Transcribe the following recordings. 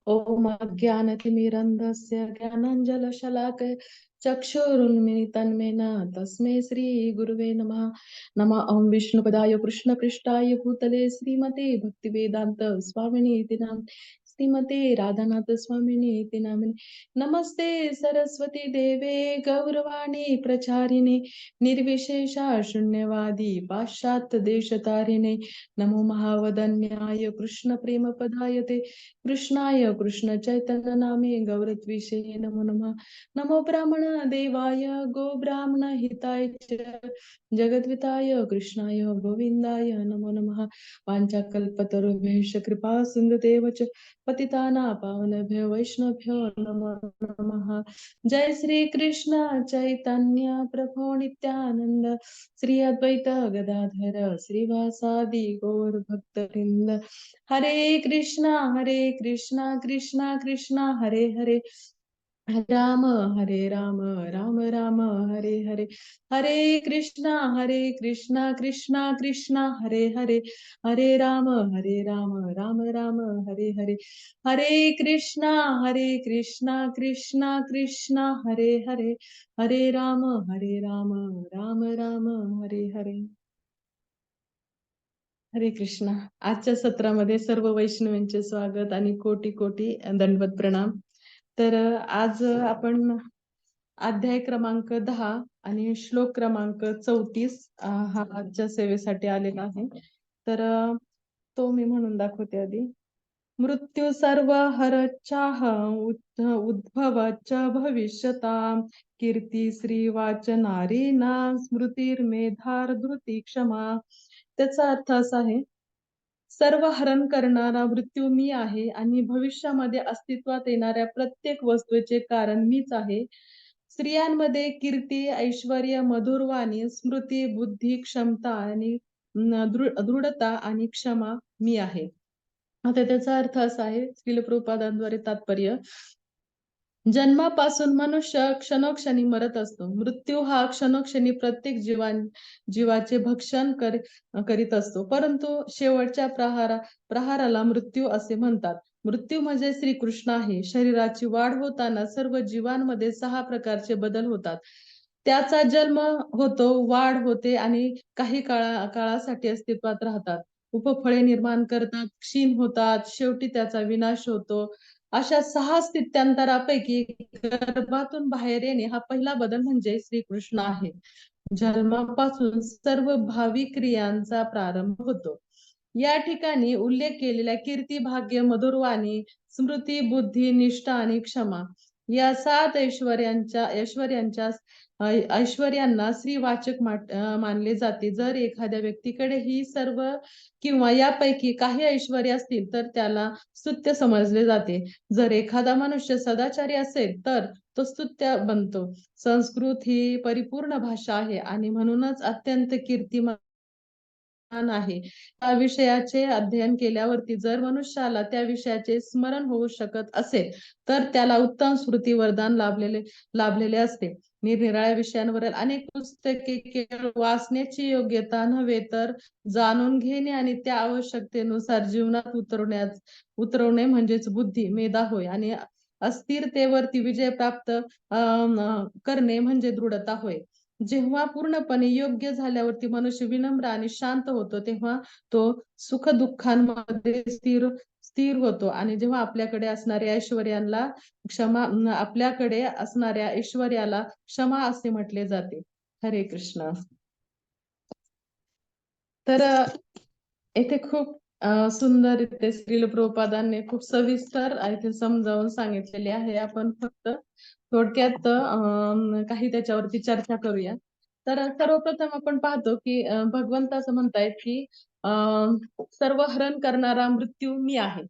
ॐ अज्ञानतिमिरन्धस्य ज्ञानाञ्जनशलाकया चक्षुरुन्मिलितं येन तस्मै श्रीगुरुवे नमः। नमः ॐ विष्णुपदाय कृष्णपृष्ठाय भूतले श्रीमते भक्तिवेदान्त स्वामिने इति नामिने श्रीमते राधानाथ स्वामिने इति नामिने नमस्ते सरस्वती देवे गौरवाणी प्रचारिणे निर्विशेषा शून्यवादी पाश्चात्य देशतारिणे नमो महावदन्याय कृष्ण प्रेम पदायते कृष्णाय कृष्ण चैतन्य नामे गौरत्विषे नमो नमः। नमो ब्राह्मण देवाय गो ब्राह्मण हिताय च जगद्विताय कृष्णाय गोविंदाय नमो नमः। वाञ्छाकल्पतरुभ्यश्च कृपा सिन्धुदेव च पतितानां पावनेभ्यो वैष्णवेभ्यो नमो नमः। जय श्री कृष्ण चैतन्य प्रभु नित्यानंद श्री अद्वैत गदाधर श्रीवासादि गौर भक्तवृंद हरे कृष्णा कृष्णा कृष्णा हरे हरे राम हरे राम राम राम हरे हरे हरे कृष्णा कृष्णा कृष्णा हरे हरे हरे राम राम राम हरे हरे हरे कृष्णा कृष्णा कृष्णा हरे हरे हरे राम राम राम हरे हरे हरे कृष्णा। आजच्या सत्रामध्ये सर्व वैष्णवांचे स्वागत आणि कोटी कोटी दंडवत प्रणाम। तर आज आपण अध्याय क्रमांक 10 आणि श्लोक क्रमांक 34 हा आजच्या सेवेसाठी आलेला आहे। तर तो मी म्हणून दाखवते आधी। मृत्यू सर्व हरच्चाह उद्भवच भविष्यताम कीर्ती श्री वाचनारीना स्मृतिर्मेधार धृती क्षमा। त्याचा अर्थ असा आहे, सर्व हरण करणारा मृत्यू मी आहे आणि भविष्यामध्ये अस्तित्वात येणाऱ्या प्रत्येक वस्तूचे कारण मीच आहे। स्त्रियांमध्ये कीर्ती ऐश्वर्य मधुरवाणी स्मृती बुद्धी क्षमता आणि दृढता आणि क्षमा मी आहे। आता त्याचा अर्थ असा आहे, श्रील प्रभुपादांद्वारे तात्पर्य, जन्मापासून मनुष्य क्षणोक्षणी मरत असतो। मृत्यू हा क्षणोक्षणी प्रत्येक जीवाचे भक्षण करीत असतो, परंतु शेवटच्या प्रहाराला मृत्यू असे म्हणतात। मृत्यू म्हणजे श्रीकृष्ण आहे। शरीराची वाढ होताना सर्व जीवांमध्ये 6 प्रकारचे बदल होतात। त्याचा जन्म होतो, वाढ होते आणि काही काळासाठी अस्तित्वात राहतात। उपफळे निर्माण करतात, क्षीण होतात, शेवटी त्याचा विनाश होतो। अशा 6 स्थित्यंतरापैकी गर्भातून बाहेर येणे हा पहिला बदल म्हणजे श्रीकृष्ण आहे। जन्मापासून सर्व भावी क्रियांचा प्रारंभ होतो। या ठिकाणी उल्लेख केलेल्या कीर्ती भाग्य मधुरवाणी स्मृती बुद्धी निष्ठा आणि क्षमा या 7 ऐश्वर्यांच्या ऐश्वर्यांना श्रीवाचक मानले जाते। जर एखाद्या व्यक्तीकडे ही सर्व किंवा यापैकी काही ऐश्वर्य असतील तर त्याला स्तुत्य समजले जाते। जर एखादा मनुष्य सदाचारी असेल तर तो स्तुत्य बनतो। संस्कृत ही परिपूर्ण भाषा आहे आणि म्हणूनच अत्यंत कीर्तिमान आहे। त्या विषयाचे अध्ययन केल्यावरती जर मनुष्याला त्या विषयाचे स्मरण होऊ शकत असेल तर त्याला उत्तम स्मृती वरदान लाभलेले असते। निरनिराळ्या विषयांवर अनेक पुस्तके केवळ वाचण्याची योग्यता नव्हे तर जाणून घेणे आणि त्या आवश्यकतेनुसार जीवनात उतरवणे म्हणजेच बुद्धी मेधा होय आणि अस्थिरतेवरती विजय प्राप्त करणे म्हणजे दृढता होय। जेव्हा पूर्णपणे योग्य झाल्यावरती मनुष्य विनम्र आणि शांत होतो तेव्हा तो सुख दुःखांमध्ये स्थिर होतो आणि जेव्हा आपल्याकडे असणाऱ्या ऐश्वर्याला क्षमा असे म्हटले जाते। हरे कृष्ण। तर येथे खूप सुंदर इथे श्रील प्रभुपादांनी खूप सविस्तर इथे समजावून सांगितलेले आहे। आपण फक्त थोडक्यात काही त्याच्यावरती चर्चा करूया। तर सर्वप्रथम आपण पाहतो की भगवंत असं म्हणतायत की सर्व हरण करणारा मृत्यू मी आहे।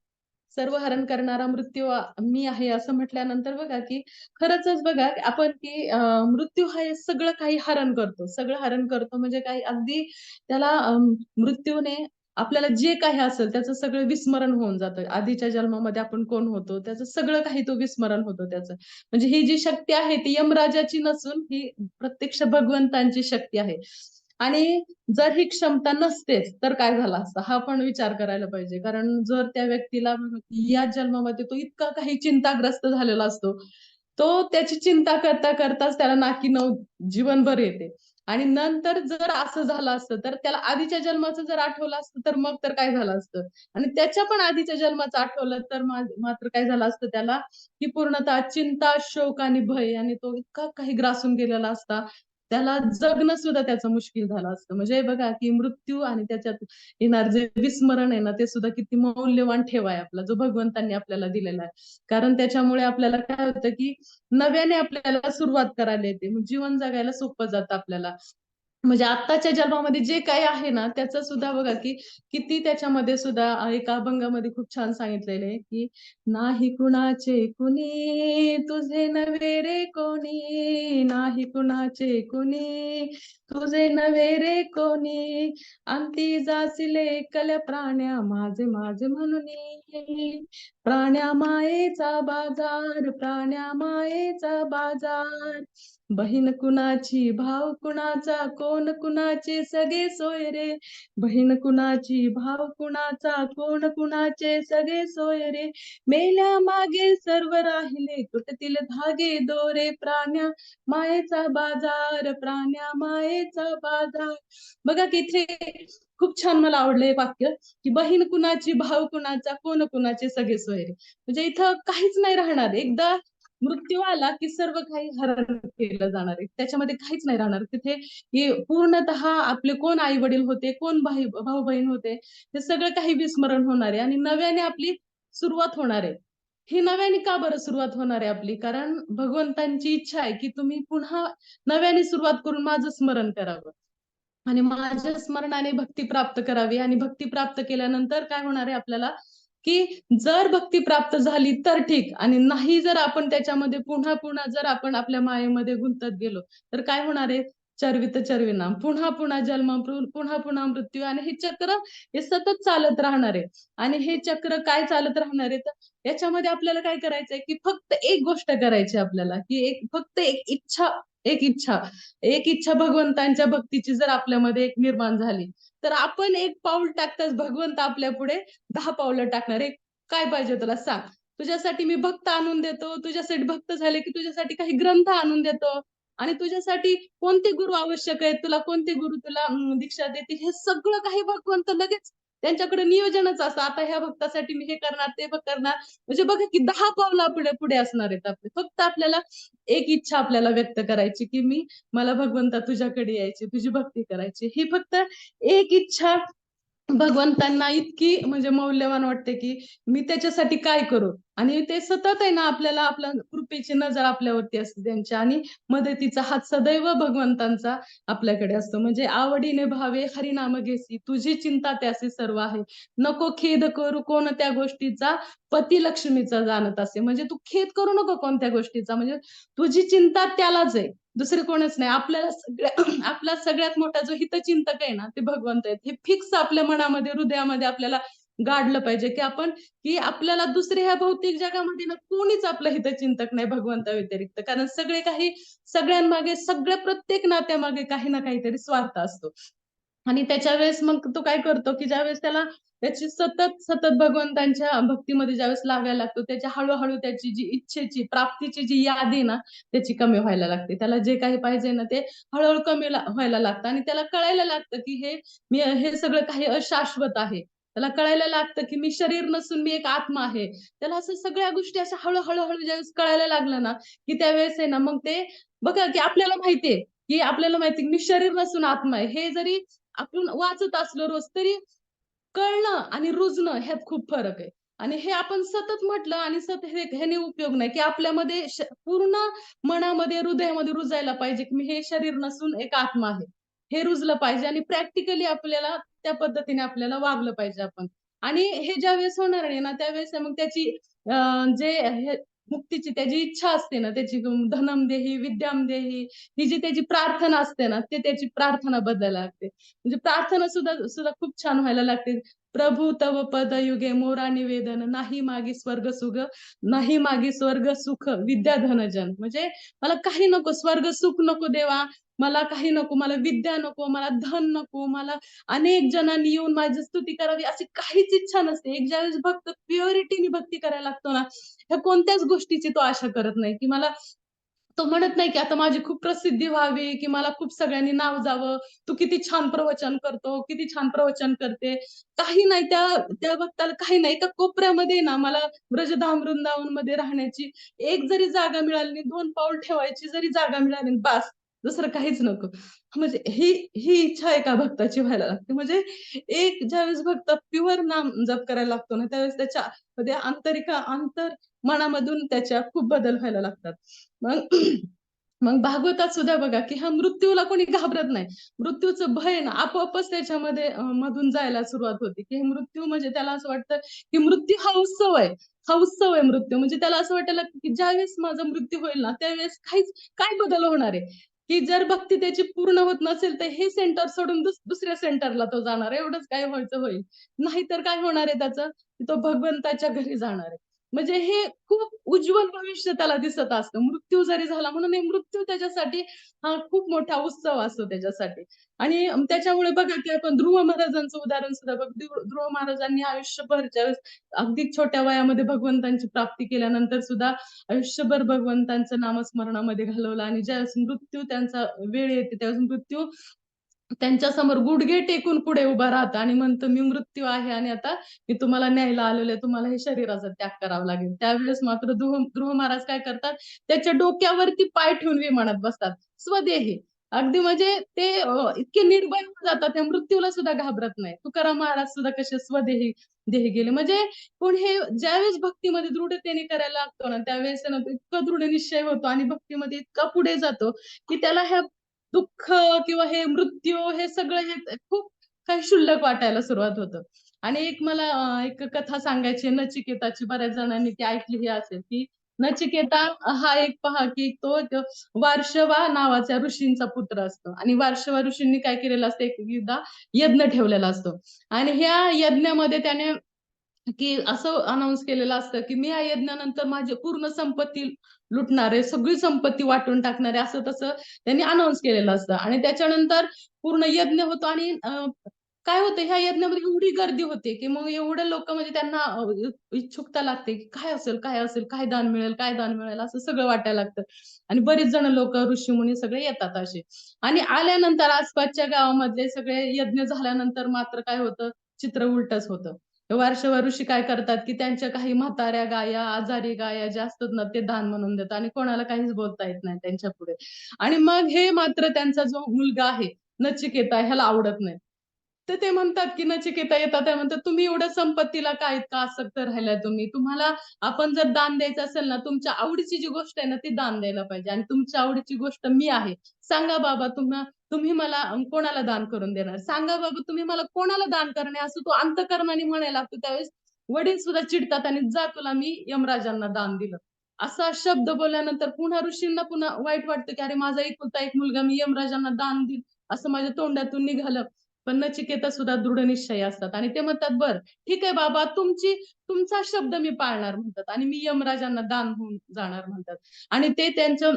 सर्व हरण करणारा मृत्यू मी आहे असं म्हटल्यानंतर बघा की खरंच बघा आपण की मृत्यू हा सगळं काही हरण करतो। सगळं हरण करतो म्हणजे काही अगदी त्याला मृत्यूने आपल्याला जे काही असेल त्याचं सगळं विस्मरण होऊन जातं। आधीच्या जन्मामध्ये आपण कोण होतो त्याचं सगळं काही तो विस्मरण होतं त्याचं। म्हणजे ही जी शक्ती आहे ती यमराजाची नसून ही प्रत्यक्ष भगवंतांची शक्ती आहे। आणि जर ही क्षमता नसतेच तर काय झालं असतं हा पण विचार करायला पाहिजे. कारण जर त्या व्यक्तीला या जन्मामध्ये तो इतका काही चिंताग्रस्त झालेला असतो, तो त्याची चिंता करता करताच त्याला नाकी नऊ जीवनभर येते. आणि नंतर जर असं झालं असतं तर त्याला आधीच्या जन्माचं जर आठवलं असतं तर मग तर काय झालं असतं. आणि त्याच्या पण आधीच्या जन्माचं आठवलं तर मात्र काय झालं असतं त्याला, की पूर्णतः चिंता, शोक आणि भय आणि तो इतका काही ग्रासून गेलेला असता, त्याला जगणं सुद्धा त्याचं मुश्किल झालं असतं. म्हणजे बघा की मृत्यू आणि त्याच्यात येणार जे विस्मरण आहे ना, ते सुद्धा किती मौल्यवान ठेवा आहे आपला, जो भगवंतांनी आपल्याला दिलेला आहे. कारण त्याच्यामुळे आपल्याला काय होतं, की नव्याने आपल्याला सुरुवात करायला येते. मग जीवन जगायला सोपं जातं आपल्याला. म्हणजे आत्ताच्या जन्मामध्ये जे काही आहे ना, त्याचं सुद्धा बघा की किती त्याच्यामध्ये सुद्धा एका अभंगामध्ये खूप छान सांगितलेलं आहे, की नाही कुणाचे कुणी तुझे नव्हे रे कोणी, नाही कुणाचे कुणी तुझे नव्हे रे कोणी, अंती जासिले एकल्या प्राण्या माझे माझे म्हणून, प्राण्या मायेचा बाजार, प्राण्या मायेचा बाजार, बहीण कुणाची भाव कुणाचा कोण कुणाचे सगळे सोय रे, बहीण कुणाची भाव कुणाचा कोण कुणाचे सगळे सोय रे, मेल्या मागे सर्व राहिले तुटतील धागे दोरे, प्राण्या मायेचा बाजार, प्राण्या मायेचा बाजार. बघा की इथे खूप छान मला आवडलं एक वाक्य, की बहीण कुणाची भाव कुणाचा कोण कुणाचे सगळे सोय रे. म्हणजे इथं काहीच नाही राहणार. एकदा मृत्यू आला की सर्व काही हरण केलं जाणार आहे. त्याच्यामध्ये काहीच नाही राहणार. तिथे की पूर्णतः आपले कोण आई वडील होते, कोण भाऊ बहीण होते, हे सगळं काही विस्मरण होणार आहे आणि नव्याने आपली सुरुवात होणार आहे. ही नव्याने का बरं सुरुवात होणार आहे आपली? कारण भगवंतांची इच्छा आहे की तुम्ही पुन्हा नव्याने सुरुवात करून माझं स्मरण करावं. आणि माझ्या स्मरणाने भक्ती प्राप्त करावी आणि भक्ती प्राप्त केल्यानंतर काय होणार आहे आपल्याला, की जर भक्ती प्राप्त झाली तर ठीक आणि नाही जर आपण त्याच्यामध्ये पुन्हा पुन्हा जर आपण आपल्या मायेमध्ये गुंतत गेलो तर काय होणार आहे, चरवित चरविनाम, पुन्हा पुन्हा जन्म, पुन्हा पुन्हा मृत्यू आणि हे चक्र हे सतत चालत राहणार आहे. आणि हे चक्र काय चालत राहणार आहे तर याच्यामध्ये आपल्याला काय करायचंय, की फक्त एक गोष्ट करायची आपल्याला, की फक्त एक इच्छा भगवंतांच्या भक्तीची जर आपल्यामध्ये एक निर्माण झाली, तर आपण एक पाऊल टाकताच भगवंत आपल्या पुढे 10 पावलं टाकणार आहे. काय पाहिजे तुला सांग? तुझ्यासाठी मी भक्त आणून देतो. तुझ्यासाठी भक्त झाले की तुझ्यासाठी काही ग्रंथ आणून देतो. आणि तुझ्यासाठी कोणते गुरु आवश्यक आहेत, तुला कोणते गुरु तुला दीक्षा देतील, हे सगळं काही भगवंत लगेच त्यांच्याकडे नियोजनच असतं. आता ह्या भक्तासाठी मी हे करणार, ते करणार. म्हणजे बघा की 10 पावलं पुढे पुढे असणार आहेत आपले. फक्त आपल्याला एक इच्छा आपल्याला व्यक्त करायची, की मला भगवंता तुझ्याकडे यायची, तुझी भक्ती करायची. ही फक्त एक इच्छा भगवंतांना इतकी म्हणजे मौल्यवान वाटते, की मी त्याच्यासाठी काय करू? आणि ते सतत आहे ना आपल्याला आपल्या कृपेची नजर आपल्यावरती असते त्यांच्या आणि मदतीचा हात सदैव भगवंतांचा आपल्याकडे असतो. म्हणजे आवडीने भावे हरिनाम घेसी, तुझी चिंता त्यासी सर्व आहे. नको खेद करू कोणत्या गोष्टीचा, पती लक्ष्मीचा जाणत असे. म्हणजे तू खेद करू नको कोणत्या गोष्टीचा, म्हणजे तुझी चिंता त्यालाच आहे. दुसरे कोणच नाही. आपल्याला आपला सगळ्यात मोठा जो हितचिंतक आहे ना, ते भगवंत आहेत. हे फिक्स आपल्या मनामध्ये, हृदयामध्ये आपल्याला गाडलं पाहिजे, की आपल्याला दुसऱ्या ह्या भौतिक जगामध्ये ना कोणीच आपलं हितचिंतक नाही भगवंता व्यतिरिक्त. कारण सगळ्यांमागे, सगळ्या प्रत्येक नात्यामागे काही ना काहीतरी स्वार्थ असतो. आणि त्याच्या वेळेस मग तो काय करतो, की ज्यावेळेस त्याला त्याची सतत सतत भगवंतांच्या भक्तीमध्ये ज्यावेळेस लागायला लागतो, त्याच्या हळूहळू त्याची जी इच्छेची प्राप्तीची जी यादी ना त्याची कमी व्हायला लागते. त्याला जे काही पाहिजे ना ते हळूहळू कमी व्हायला लागतं आणि त्याला कळायला लागतं, की हे सगळं काही अशाश्वत आहे. त्याला कळायला लागतं, की मी शरीर नसून मी एक आत्मा आहे. त्याला असं सगळ्या गोष्टी अशा हळू ज्यावेळेस कळायला लागलं ना, की त्यावेळेस आहे ना मग ते बघा, की आपल्याला माहितीये, मी शरीर नसून आत्मा आहे. हे जरी आपण वाचत असलो रोज तरी कळणं आणि रुजणं ह्यात खूप फरक आहे. आणि हे आपण सतत म्हटलं आणि सतत ह्याने उपयोग नाही, की आपल्यामध्ये पूर्ण मनामध्ये, हृदयामध्ये रुजायला पाहिजे, की मी हे शरीर नसून एक आत्मा आहे. हे रुजलं पाहिजे आणि प्रॅक्टिकली आपल्याला त्या पद्धतीने आपल्याला वागलं पाहिजे आपण. आणि हे ज्यावेळेस होणार आहे ना, त्यावेळेस मग त्याची जे हे मुक्तीची त्याची इच्छा असते ना, त्याची धनम देही, विद्याम देही, ही जी त्याची प्रार्थना असते ना, ते त्याची प्रार्थना बदलायला लागते. म्हणजे प्रार्थना सुद्धा सुद्धा खूप छान व्हायला लागते. प्रभु तव पदयुगे मोरा निवेदन, नाही मागी स्वर्ग सुख, नाही मागी स्वर्ग सुख विद्या धनजन. म्हणजे मला काही नको, स्वर्ग सुख नको देवा, मला काही नको, मला विद्या नको, मला धन नको, मला अनेक जणांनी येऊन माझी स्तुती करावी अशी काहीच इच्छा नसते. एक ज्यावेळेस भक्त प्युरिटीने भक्ती करायला लागतो ना, ह्या कोणत्याच गोष्टीची तो आशा करत नाही, की मला तो म्हणत नाही, की आता माझी खूप प्रसिद्धी व्हावी, की मला खूप सगळ्यांनी नाव जावं. तू किती छान प्रवचन करतो, किती छान प्रवचन करते. काही नाही त्या त्या भक्ताला काही नाही. एका कोपऱ्यामध्ये ना मला ब्रजधाम वृंदावनमध्ये राहण्याची एक जरी जागा मिळाली, 2 पाऊल ठेवायची जरी जागा मिळाली बास, दुसरं काहीच नको. म्हणजे ही ही इच्छा एका भक्ताची व्हायला लागते. म्हणजे एक ज्यावेळेस भक्त प्युअर नाम जप करायला लागतो ना, त्यावेळेस त्याच्यामध्ये मनामधून त्याच्या खूप बदल व्हायला लागतात. मग मग भागवतात सुद्धा बघा, की हा मृत्यूला कोणी घाबरत नाही. मृत्यूचं भय ना आपोआपच त्याच्यामध्ये मधून जायला सुरुवात होते, की मृत्यू म्हणजे त्याला असं वाटतं, की मृत्यू हा उत्सव आहे. हा उत्सव आहे मृत्यू. म्हणजे त्याला असं वाटायला लागतं, की ज्यावेळेस माझा मृत्यू होईल ना, त्यावेळेस काय बदल होणार आहे? की जर भक्ती त्याची पूर्ण होत नसेल, तर हे सेंटर सोडून दुसऱ्या सेंटरला तो जाणार आहे. एवढंच काय व्हायचं होईल. नाहीतर काय होणार आहे त्याचं? की तो भगवंताच्या घरी जाणार आहे. म्हणजे हे खूप उज्ज्वल भविष्य त्याला दिसत असतं. मृत्यू जरी झाला म्हणून हे मृत्यू त्याच्यासाठी हा खूप मोठा उत्सव असतो त्याच्यासाठी. आणि त्याच्यामुळे बघा की आपण ध्रुव महाराजांचं उदाहरण सुद्धा बघ ध्रुव महाराजांनी आयुष्यभर ज्यावेळेस अगदी छोट्या वयामध्ये भगवंतांची प्राप्ती केल्यानंतर सुद्धा आयुष्यभर भगवंतांचं नामस्मरणामध्ये घालवलं आणि ज्यावेळेस मृत्यू त्यांचा वेळ येते त्यावेळेस मृत्यू त्यांच्यासमोर गुडघे टेकून पुढे उभा राहतं आणि म्हणतो, "मी मृत्यू आहे आणि आता मी तुम्हाला न्यायला आलेलो आहे. तुम्हाला हे शरीराचा त्याग करावा लागेल." त्यावेळेस मात्र ध्रुव महाराज काय करतात, त्याच्या डोक्यावरती पाय ठेवून विमानात बसतात. स्वदेही. अगदी म्हणजे ते इतके निर्भय होऊन जातात, त्या मृत्यूला सुद्धा घाबरत नाही. तुकाराम महाराज सुद्धा कसे देही गेले. म्हणजे पण हे ज्यावेळेस भक्तीमध्ये दृढतेने करायला लागतो ना, त्यावेळेस आहे ना, तो इतका दृढ निश्चय होतो आणि भक्तीमध्ये इतका पुढे जातो, की त्याला ह्या दुःख किंवा हे मृत्यू हे सगळं हे खूप काही क्षुल्लक वाटायला सुरुवात होतं. आणि एक मला एक कथा सांगायची आहे नचिकेताची. बऱ्याच जणांनी ती ऐकलीही असेल, की नचिकेता हा एक पहा, की तो एक वार्ष्णेय नावाच्या ऋषींचा पुत्र असतो आणि वार्ष्णेय ऋषींनी काय केलेलं असतं, एकदा यज्ञ ठेवलेला असतो आणि ह्या यज्ञामध्ये त्याने की असं अनाउन्स केलेलं असतं, की मी या यज्ञानंतर माझी पूर्ण संपत्ती लुटणार आहे, सगळी संपत्ती वाटून टाकणार आहे, असं-तसं त्यांनी अनाउन्स केलेलं असतं आणि त्याच्यानंतर पूर्ण यज्ञ होतो आणि काय होतं ह्या यज्ञामध्ये एवढी गर्दी होते, की मग एवढे लोकं म्हणजे त्यांना इच्छुकता लागते, की काय असेल, काय असेल, काय दान मिळेल, काय दान मिळेल, असं सगळं वाटायला लागतं आणि बरेच जण लोकं, ऋषीमुनी सगळे येतात असे आणि आल्यानंतर आसपासच्या गावामधले सगळे यज्ञ झाल्यानंतर मात्र काय होतं, चित्र उलटंच होतं. वर्षभर ऋषी काय करतात, की त्यांच्या काही म्हाताऱ्या गाया, आजारी गाया ज्या असतात ना, ते दान म्हणून देतात आणि कोणाला काहीच बोलता येत नाही त्यांच्यापुढे. आणि मग हे मात्र त्यांचा जो मुलगा आहे, नचिकेता ह्याला आवडत नाही. तर ते म्हणतात, की नचिकेता येतात ते म्हणतात, "तुम्ही एवढ्या संपत्तीला काय इतका आसक्त राहिलाय तुम्ही? तुम्हाला आपण जर दान द्यायचं असेल ना, तुमच्या आवडीची जी गोष्ट आहे ना, ती दान द्यायला पाहिजे आणि तुमच्या आवडीची गोष्ट मी आहे. सांगा बाबा तुम्ही मला कोणाला दान करून देणार? सांगा बाबा तुम्ही मला कोणाला दान करणार?" असं तो अंतःकरणाने म्हणायला लागतो. त्यावेळेस वडील सुद्धा चिडतात आणि "जा तुला मी यमराजांना दान दिलं." असा शब्द बोलल्यानंतर पुन्हा ऋषींना पुन्हा वाईट वाटतं, की "अरे माझा एकुलता एक मुलगा मी यमराजांना दान देईल, असं माझ्या तोंडातून निघालं." पण नचिकेता सुद्धा दृढनिश्चयी असतात आणि ते म्हणतात, "बरं ठीक आहे बाबा तुमचा शब्द मी पाळणार" म्हणतात आणि "मी यमराजांना दान होऊन जाणार" म्हणतात आणि ते त्यांचं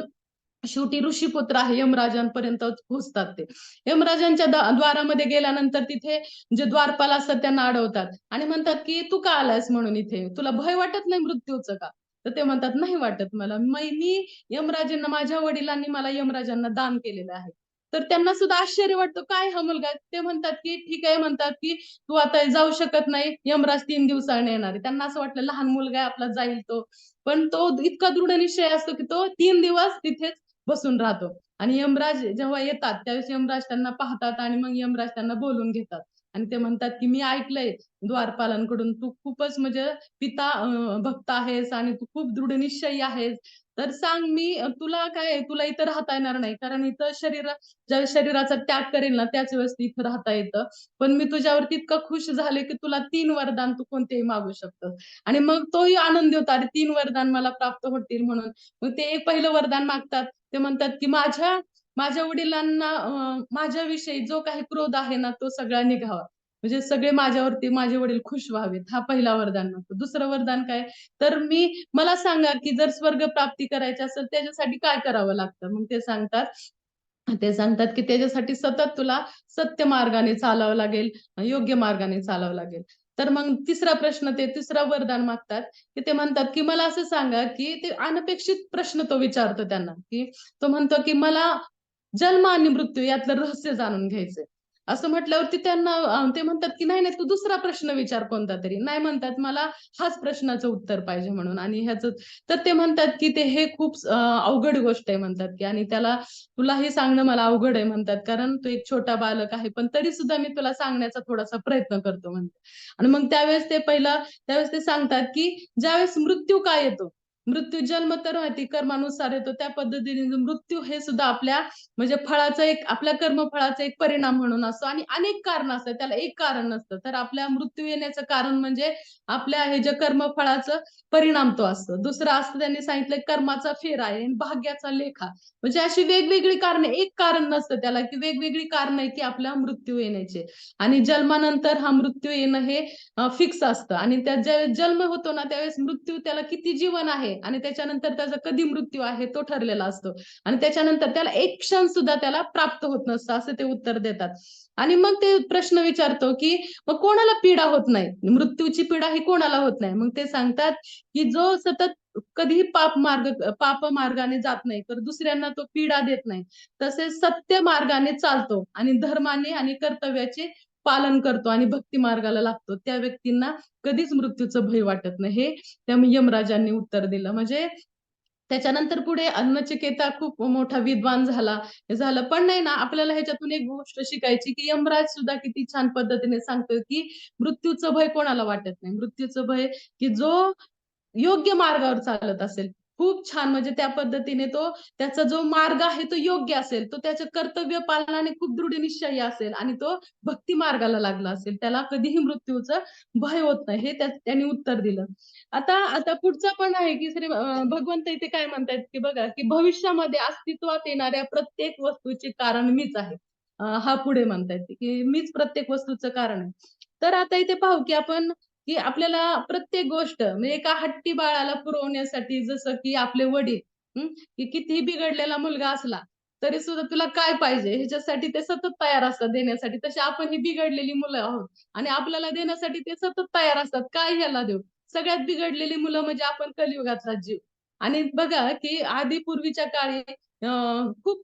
शेवटी ऋषीपुत्र आहे यमराजांपर्यंत पोहोचतात ते. यमराजांच्या द्वारामध्ये गेल्यानंतर तिथे जे द्वारपाल असतात त्यांना अडवतात आणि म्हणतात, की "तू का आलायस म्हणून इथे? तुला भय वाटत नाही मृत्यूचं का?" तर ते म्हणतात, "नाही वाटत मला. मी यमराजांना माझ्या वडिलांनी मला यमराजांना दान केलेलं आहे." तर त्यांना सुद्धा आश्चर्य वाटतं, "काय हा मुलगा?" ते म्हणतात, की "ठीक आहे," म्हणतात, की "तू आता जाऊ शकत नाही. यमराज 3 दिवसाने येणार आहे." त्यांना असं वाटलं लहान मुलगा आहे आपला जाईल तो. पण तो इतका दृढ निश्चय असतो, की तो 3 दिवस तिथेच बसून राहतो. आणि यमराज जेव्हा येतात, त्यावेळेस यमराज त्यांना पाहतात आणि मग यमराज त्यांना बोलून घेतात. आणि ते म्हणतात, की "मी ऐकलंय द्वारपालांकडून तू खूपच म्हणजे भक्त आहेस आणि तू खूप दृढनिश्चयी आहेस. तर सांग तुला काय आहे, तुला इथं राहता येणार नाही. कारण इथं ज्यावेळेस शरीराचा त्याग करेल ना, त्याच वेळेस इथं राहता येतं. पण मी तुझ्यावरती इतकं खुश झाले, की तुला 3 वरदान तू कोणतेही मागू शकतोस." आणि मग तोही आनंदी होता. अरे 3 वरदान मला प्राप्त होतील म्हणून. मग ते एक पहिलं वरदान मागतात. ते म्हणतात, की माझ्या माझ्या वडिलांना माझ्याविषयी जो काही क्रोध आहे ना, तो सगळा निघावा. म्हणजे सगळे माझ्यावरती माझे वडील खुश व्हावेत, हा पहिला वरदान म्हणतो. दुसरं वरदान काय, तर मला सांगा की जर स्वर्ग प्राप्ती करायची असेल त्याच्यासाठी काय करावं लागतं? मग ते सांगतात की त्याच्यासाठी सतत तुला सत्य मार्गाने चालावं लागेल, योग्य मार्गाने चालावं लागेल. तर मग तिसरं वरदान मागतात, की ते म्हणतात की मला असं सांगा, की ते अनपेक्षित प्रश्न तो विचारतो त्यांना, की तो म्हणतो की मला जन्म आणि मृत्यू यातलं रहस्य जाणून घ्यायचंय. असं म्हटल्यावरती त्यांना ते म्हणतात की नाही, नाही तू दुसरा प्रश्न विचार कोणता तरी. नाही म्हणतात मला हाच प्रश्नाचं उत्तर पाहिजे म्हणून आणि ह्याचं तर ते म्हणतात की हे खूप अवघड गोष्ट आहे म्हणतात की आणि तुला हे सांगणं मला अवघड आहे म्हणतात, कारण तू एक छोटा बालक आहे, पण तरी सुद्धा मी तुला सांगण्याचा थोडासा प्रयत्न करतो म्हणते. आणि मग त्यावेळेस ते सांगतात, की ज्यावेळेस मृत्यू काय येतो, मृत्यू जन्म तर माहिती कर्मानुसार येतो, त्या पद्धतीने मृत्यू हे सुद्धा म्हणजे आपल्या कर्मफळाचा एक परिणाम म्हणून असतो आणि अनेक कारण असतात, त्याला एक कारण नसतं. तर आपल्या मृत्यू येण्याचं कारण म्हणजे आपल्या हे जे कर्मफळाचं परिणाम तो असतो. दुसरं असतं त्यांनी सांगितलं कर्माचा फेरा आहे आणि भाग्याचा लेखा. म्हणजे अशी वेगवेगळी कारणे, एक कारण नसतं त्याला, की वेगवेगळी कारण आहे की आपला मृत्यू येण्याचे. आणि जन्मानंतर हा मृत्यू येणं हे फिक्स असतं आणि त्यात ज्यावेळेस जन्म होतो ना त्यावेळेस मृत्यू त्याला किती जीवन आहे आणि त्याच्यानंतर त्याचा कधी मृत्यू आहे तो ठरलेला असतो. आणि त्याच्यानंतर त्याला एक क्षण सुद्धा त्याला प्राप्त होत नसतं असं ते उत्तर देतात. आणि मग ते प्रश्न विचारतो की मग कोणाला पीडा होत नाही, मृत्यूची पीडा ही कोणाला होत नाही. मग ते सांगतात की जो सतत कधीही पाप मार्गाने जात नाही तर दुसऱ्यांना तो पीडा देत नाही, तसेच सत्य मार्गाने चालतो आणि धर्माने आणि कर्तव्याचे पालन करतो आणि भक्ती मार्गाला लागतो त्या व्यक्तींना कधीच मृत्यूचं भय वाटत नाही, हे त्या यमराजांनी उत्तर दिलं. म्हणजे त्याच्यानंतर पुढे अन्नचिकेता खूप मोठा विद्वान झालं पण नाही ना, आपल्याला ह्याच्यातून एक गोष्ट शिकायची की यमराज सुद्धा किती छान पद्धतीने सांगतोय की मृत्यूचं भय कोणाला वाटत नाही. मृत्यूचं भय की जो योग्य मार्गावर चालत असेल, खूप छान म्हणजे त्या पद्धतीने त्याचा जो मार्ग आहे तो योग्य असेल, तो त्याचं कर्तव्य पालनाने खूप दृढनिश्चयी असेल आणि तो भक्ती मार्गाला लागला असेल, त्याला कधीही मृत्यूचं भय होत नाही, हे त्यांनी उत्तर दिलं. आता आता पुढचं पण आहे की भगवंत इथे काय म्हणतायत की बघा की भविष्यामध्ये अस्तित्वात येणाऱ्या प्रत्येक वस्तूचे कारण मीच आहे. हा पुढे म्हणतायत की मीच प्रत्येक वस्तूचं कारण आहे. तर आता इथे पाहू की की आपल्याला प्रत्येक गोष्ट म्हणजे एका हट्टी बाळाला पुरवण्यासाठी जसं की आपले वडील की कितीही बिघडलेला मुलगा असला तरी सुद्धा तुला काय पाहिजे ह्याच्यासाठी ते सतत तयार असतात देण्यासाठी. तशी आपण ही बिघडलेली मुलं आहोत आणि आपल्याला देण्यासाठी ते सतत तयार असतात. काय ह्याला देऊ? सगळ्यात बिघडलेली मुलं म्हणजे आपण कलियुगातला जीव. आणि बघा की आधी पूर्वीच्या काळी खूप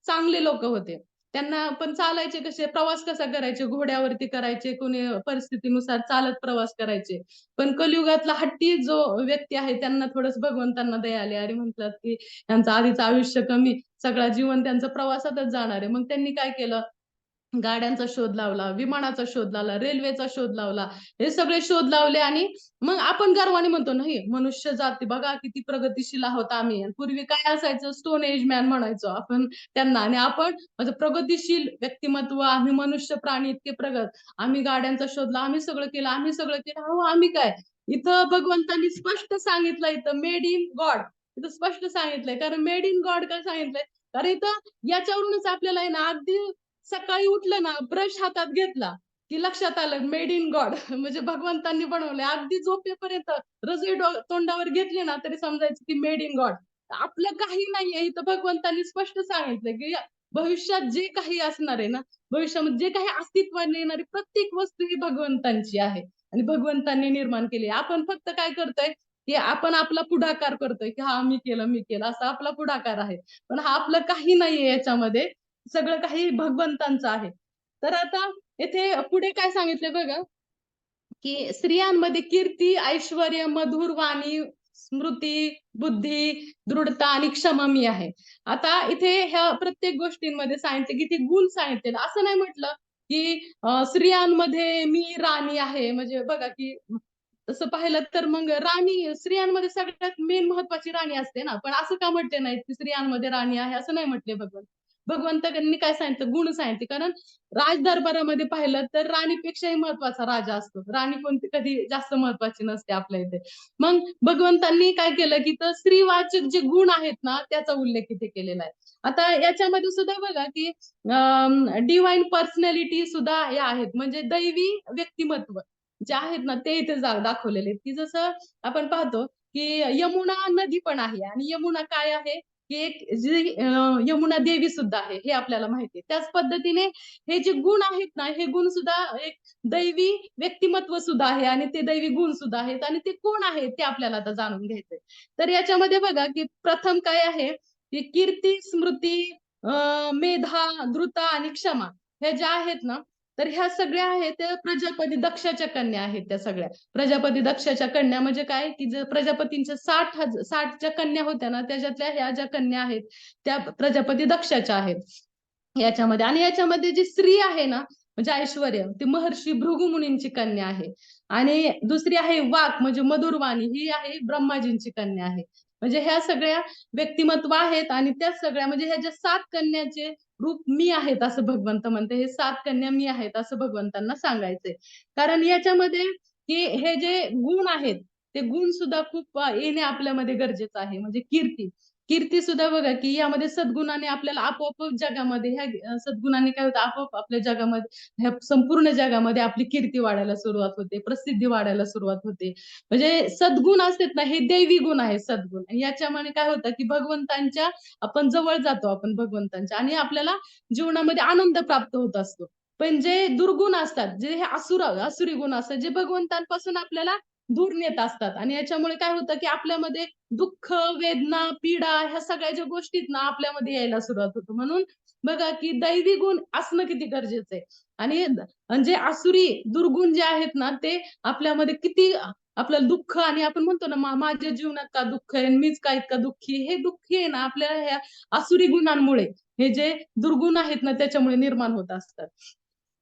चांगले लोक होते. त्यांना पण चालायचे कसे, प्रवास कसा करायचे, घोड्यावरती करायचे, कोणी परिस्थितीनुसार चालत प्रवास करायचे. पण कलियुगातला हट्टी जो व्यक्ती आहे त्यांना थोडंसं भगवंतांना दया आली आणि म्हटलं की त्यांचं आधीचं आयुष्य कमी, सगळं जीवन त्यांचं प्रवासातच जाणार आहे. मग त्यांनी काय केलं, गाड्यांचा शोध लावला, विमानाचा शोध लावला, रेल्वेचा शोध लावला. हे सगळे शोध लावले आणि मग आपण गर्वाने म्हणतो, "नाही, मनुष्य जाती बघा किती प्रगतिशील आहोत आम्ही." आणि पूर्वी काय असायचं, स्टोन एज मॅन म्हणायचो आपण त्यांना आणि आपण म्हणजे प्रगतिशील व्यक्तिमत्व, आम्ही मनुष्य प्राणी इतके प्रगत. आम्ही गाड्यांचा शोध लावला, आम्ही सगळं केलं. अहो, आम्ही काय? इथं भगवंतांनी स्पष्ट सांगितलं इथं मेड इन गॉड. इथं स्पष्ट सांगितलंय. कारण मेड इन गॉड का सांगितलंय? कारण इथं याच्यावरूनच आपल्याला आहे ना अगदी सकाळी उठलं ना, ब्रश हातात घेतला, की लक्षात आलं मेड इन गॉड म्हणजे भगवंतांनी बनवलंय. अगदी झोपेपर्यंत रजई तोंडावर घेतली ना, तरी समजायचं की मेड इन गॉड. आपलं काही नाहीये इथं भगवंतांनी स्पष्ट सांगितलंय, की भविष्यात जे काही असणार आहे ना, भविष्यामध्ये जे काही अस्तित्वात येणारी प्रत्येक वस्तू ही भगवंतांची आहे आणि भगवंतांनी निर्माण केली. आपण फक्त काय करतोय, की आपण आपला पुढाकार करतोय, की हां, मी केलं असा आपला पुढाकार आहे. पण हा आपलं काही नाहीये याच्यामध्ये. सगळं काही भगवंतांचं आहे. तर आता येथे पुढे काय सांगितलंय बघा, की स्त्रियांमध्ये कीर्ती, ऐश्वर्य, मधुर वाणी, स्मृती, बुद्धी, दृढता आणि क्षमा मी आहे. आता इथे ह्या प्रत्येक गोष्टींमध्ये सांगितले, की ते गुण सांगितलेलं. असं नाही म्हटलं, की स्त्रियांमध्ये मी राणी आहे. म्हणजे बघा, की तसं पाहिलं तर मग स्त्रियांमध्ये सगळ्यात मेन महत्वाची राणी असते ना. पण असं का म्हटले नाहीत, की स्त्रियांमध्ये राणी आहे, असं नाही म्हटले भगवंत. भगवंतांनी काय सांगितलं, गुण सांगितले. कारण राजदरबारामध्ये पाहिलं तर राणीपेक्षाही महत्वाचा राजा असतो. राणी कोणती कधी जास्त महत्वाची नसते आपल्या इथे. मग भगवंतांनी काय केलं, की तर स्त्रीवाचक जे गुण आहेत ना, त्याचा उल्लेख इथे केलेला आहे. आता याच्यामध्ये सुद्धा बघा, की डिवाइन पर्सनॅलिटी सुद्धा हे आहेत, म्हणजे दैवी व्यक्तिमत्व जे आहेत ना, ते इथे दाखवलेले आहेत, की जसं आपण पाहतो, की यमुना नदी पण आहे आणि यमुना काय आहे, की एक जी यमुना देवी सुद्धा आहे, हे आपल्याला माहिती आहे. त्याच पद्धतीने हे जे गुण आहेत ना, हे गुण सुद्धा एक दैवी व्यक्तिमत्व सुद्धा आहे आणि ते दैवी गुण सुद्धा आहेत आणि ते कोण आहेत ते आपल्याला आता जाणून घ्यायचंय. तर याच्यामध्ये बघा, की प्रथम काय आहे, की कीर्ती, स्मृती, मेधा, द्रुता आणि क्षमा हे ज्या आहेत ना, तर ह्या सगळ्या आहेत त्या प्रजापती दक्षाच्या कन्या आहेत त्या सगळ्या. प्रजापती दक्षाच्या कन्या म्हणजे काय, की जर प्रजापतींच्या 60 ज्या कन्या होत्या ना, त्याच्यातल्या ह्या ज्या कन्या आहेत त्या प्रजापती दक्षाच्या आहेत याच्यामध्ये. आणि याच्यामध्ये जी स्त्री आहे ना, म्हणजे ऐश्वर्य, ती महर्षी भृगु मुनींची कन्या आहे. आणि दुसरी आहे वाक म्हणजे मधुरवाणी, ही आहे ब्रह्माजींची कन्या आहे. म्हणजे ह्या सगळ्या व्यक्तिमत्व आहेत आणि त्या सगळ्या म्हणजे ह्या ज्या 7 कन्याचे रूप मी आहेत असं भगवंत म्हणते. हे 7 कन्या मी आहेत असं भगवंतांना सांगायचंय. कारण याच्यामध्ये की हे जे गुण आहेत, ते गुण सुद्धा खूप येणे आपल्यामध्ये गरजेचं आहे. म्हणजे कीर्ती. कीर्ती सुद्धा बघा, की यामध्ये सद्गुणाने आपल्याला आपोआप जगामध्ये ह्या सद्गुणाने काय होतं, आपोआप आपल्या जगामध्ये, ह्या संपूर्ण जगामध्ये आपली कीर्ती वाढायला सुरुवात होते, प्रसिद्धी वाढायला सुरुवात होते. म्हणजे सद्गुण असतात ना, हे दैवी गुण आहेत सद्गुण. याच्यामुळे काय होतं, की भगवंतांच्या आपण जवळ जातो आपण भगवंतांच्या आणि आपल्याला जीवनामध्ये आनंद प्राप्त होत असतो. पण जे दुर्गुण असतात, जे हे आसुरी गुण असतात, जे भगवंतांपासून आपल्याला दूर नेत असतात आणि याच्यामुळे काय होतं, की आपल्यामध्ये दुःख, वेदना, पीडा ह्या सगळ्या ज्या गोष्टीत ना आपल्यामध्ये यायला सुरुवात होतो. म्हणून बघा, की दैवी गुण असणं किती गरजेचं आहे. आणि जे आसुरी दुर्गुण जे आहेत ना, ते आपल्यामध्ये किती आपल्याला दुःख आणि आपण म्हणतो ना, माझ्या जीवनात का दुःख आहे, मीच का इतका दुःखी, हे दुःखी आहे ना आपल्याला ह्या आसुरी गुणांमुळे, हे जे दुर्गुण आहेत ना त्याच्यामुळे निर्माण होत असतात.